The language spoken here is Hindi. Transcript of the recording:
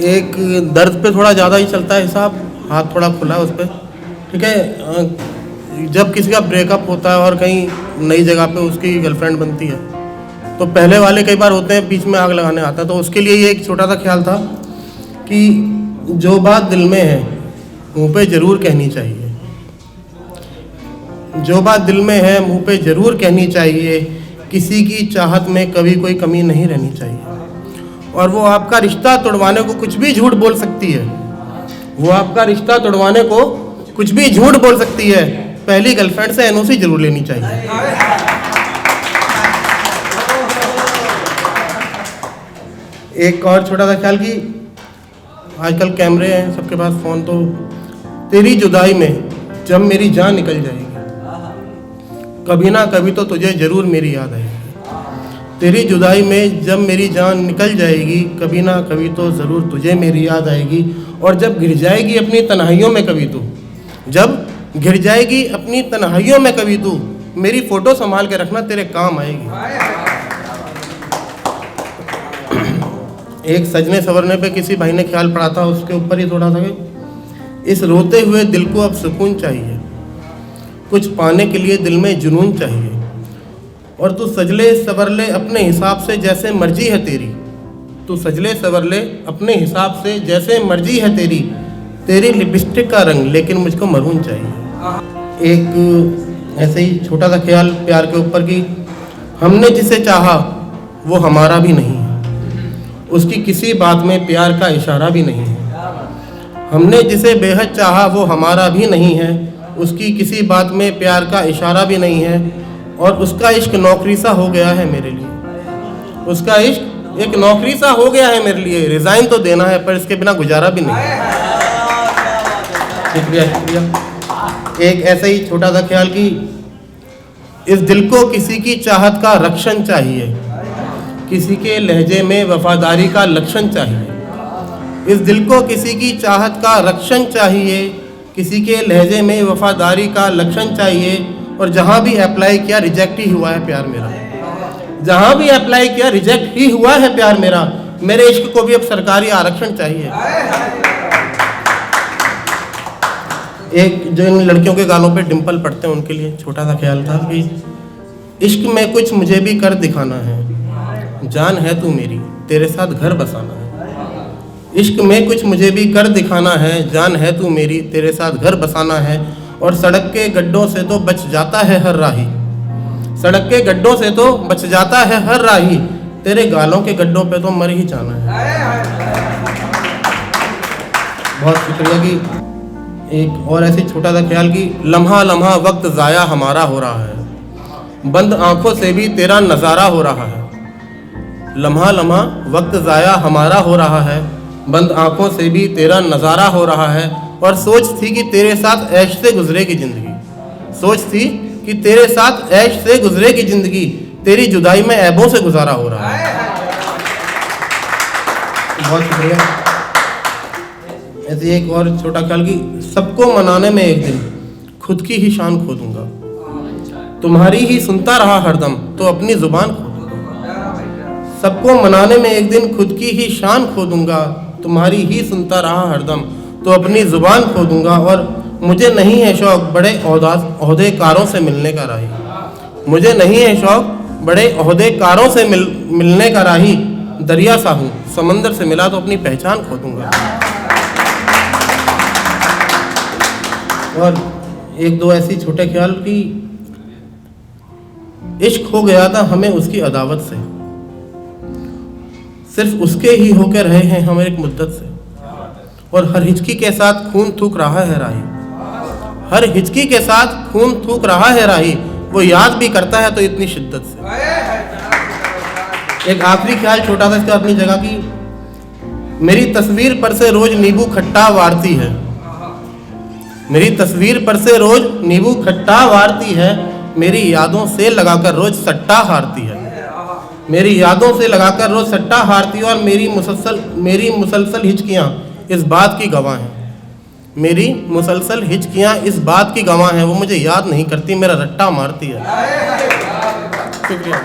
एक दर्द पे थोड़ा ज़्यादा ही चलता है हिसाब, हाथ थोड़ा खुला है उस पर, ठीक है। जब किसी का ब्रेकअप होता है और कहीं नई जगह पे उसकी गर्लफ्रेंड बनती है, तो पहले वाले कई बार होते हैं बीच में आग लगाने आता है। तो उसके लिए ये एक छोटा सा ख्याल था कि जो बात दिल में है मुंह पे ज़रूर कहनी चाहिए, जो बात दिल में है मुंह पे ज़रूर कहनी चाहिए। किसी की चाहत में कभी कोई कमी नहीं रहनी चाहिए। और वो आपका रिश्ता तोड़वाने को कुछ भी झूठ बोल सकती है, वो आपका रिश्ता तोड़वाने को कुछ भी झूठ बोल सकती है। पहली गर्लफ्रेंड से एनओसी जरूर लेनी चाहिए। एक और छोटा सा ख्याल कि आजकल कैमरे हैं सबके पास, फ़ोन, तो तेरी जुदाई में जब मेरी जान निकल जाएगी, कभी ना कभी तो तुझे ज़रूर मेरी याद आएगी। तेरी जुदाई में जब मेरी जान निकल जाएगी, कभी ना कभी तो ज़रूर तुझे मेरी याद आएगी। और जब घिर जाएगी अपनी तन्हाइयों में कभी तू, जब घिर जाएगी अपनी तन्हाइयों में कभी तू, मेरी फ़ोटो संभाल के रखना, तेरे काम आएगी। एक सजने संवरने पे किसी भाई ने ख्याल पढ़ा था, उसके ऊपर ही थोड़ा सा, इस रोते हुए दिल को अब सुकून चाहिए, कुछ पाने के लिए दिल में जुनून चाहिए। और तू सजले संवरले अपने हिसाब से जैसे मर्जी है तेरी, तू सजले संवरले अपने हिसाब से जैसे मर्जी है तेरी, तेरी लिपस्टिक का रंग लेकिन मुझको मरून चाहिए। एक ऐसे ही छोटा सा ख्याल प्यार के ऊपर कि हमने जिसे चाहा वो हमारा भी नहीं है, उसकी किसी बात में प्यार का इशारा भी नहीं है। हमने जिसे बेहद चाहा वो हमारा भी नहीं है, उसकी किसी बात में प्यार का इशारा भी नहीं है। और उसका इश्क नौकरी सा हो गया है मेरे लिए, उसका इश्क एक नौकरी सा हो गया है मेरे लिए। रिज़ाइन तो देना है पर इसके बिना गुजारा भी नहीं है। शुक्रिया शुक्रिया। एक ऐसा ही छोटा सा ख्याल कि इस दिल को किसी की चाहत का रक्षण चाहिए, किसी के लहजे में वफादारी का लक्षण चाहिए। इस दिल को किसी की चाहत का रक्षण चाहिए, किसी के लहजे में वफादारी का लक्षण चाहिए। और जहाँ भी अप्लाई किया रिजेक्ट ही हुआ है प्यार मेरा, जहाँ भी अप्लाई किया रिजेक्ट ही हुआ है प्यार मेरा। मेरे इश्क को भी अब सरकारी आरक्षण चाहिए। एक जो इन लड़कियों के गालों पे डिंपल पड़ते हैं उनके लिए छोटा सा ख्याल था कि इश्क में कुछ मुझे भी कर दिखाना है, जान है तू मेरी, तेरे साथ घर बसाना है। इश्क में कुछ मुझे भी कर दिखाना है, जान है तू मेरी, तेरे साथ घर बसाना है। और सड़क के गड्ढों से तो बच जाता है हर राही, सड़क के गड्ढों से तो बच जाता है हर राही, तेरे गालों के गड्ढों पे तो मर ही जाना है। बहुत शुक्रिया। कि एक और ऐसे छोटा सा ख्याल कि लम्हा लम्हा वक्त ज़ाया हमारा हो रहा है, बंद आंखों से भी तेरा नज़ारा हो रहा है। लम्हा लम्हा वक्त ज़ाया हमारा हो रहा है, बंद आंखों से भी तेरा नज़ारा हो रहा है। और सोच थी कि तेरे साथ ऐश से गुजरेगी ज़िंदगी, सोच थी कि तेरे साथ ऐश से गुजरेगी ज़िंदगी, तेरी जुदाई में ऐबों से गुजारा हो रहा है। बहुत शुक्रिया। ऐसे एक और छोटा ख्याल कि सबको मनाने में एक दिन खुद की ही शान खो दूंगा, तुम्हारी ही सुनता रहा हरदम तो अपनी ज़ुबान खो दूंगा। सबको मनाने में एक दिन खुद की ही शान खो दूंगा, तुम्हारी ही सुनता रहा हरदम तो अपनी ज़ुबान खो दूंगा। और मुझे नहीं है शौक़ बड़े ओहदेकारों से मिलने का राही, मुझे नहीं है शौक़ बड़े ओहदेकारों से मिलने का राही। दरिया सा हूँ समंदर से मिला तो अपनी पहचान खो दूंगा। और एक दो ऐसी छोटे ख्याल कि इश्क हो गया था हमें उसकी अदावत से, सिर्फ उसके ही होकर रहे हैं हम एक मुद्दत से। और हर हिचकी के साथ खून थूक रहा है राही, हर हिचकी के साथ खून थूक रहा है राही, वो याद भी करता है तो इतनी शिद्दत से। एक आखिरी ख्याल छोटा सा इसका अपनी जगह की, मेरी तस्वीर पर से रोज नींबू खट्टा वारती है, मेरी तस्वीर पर से रोज नींबू खट्टा वारती है, मेरी यादों से लगाकर रोज सट्टा हारती है, मेरी यादों से लगाकर रोज सट्टा हारती है। और मेरी मुसलसल हिचकियाँ इस बात की गवाह हैं, मेरी मुसलसल हिचकियाँ इस बात की गवाह हैं, वो मुझे याद नहीं करती मेरा रट्टा मारती है। शुक्रिया।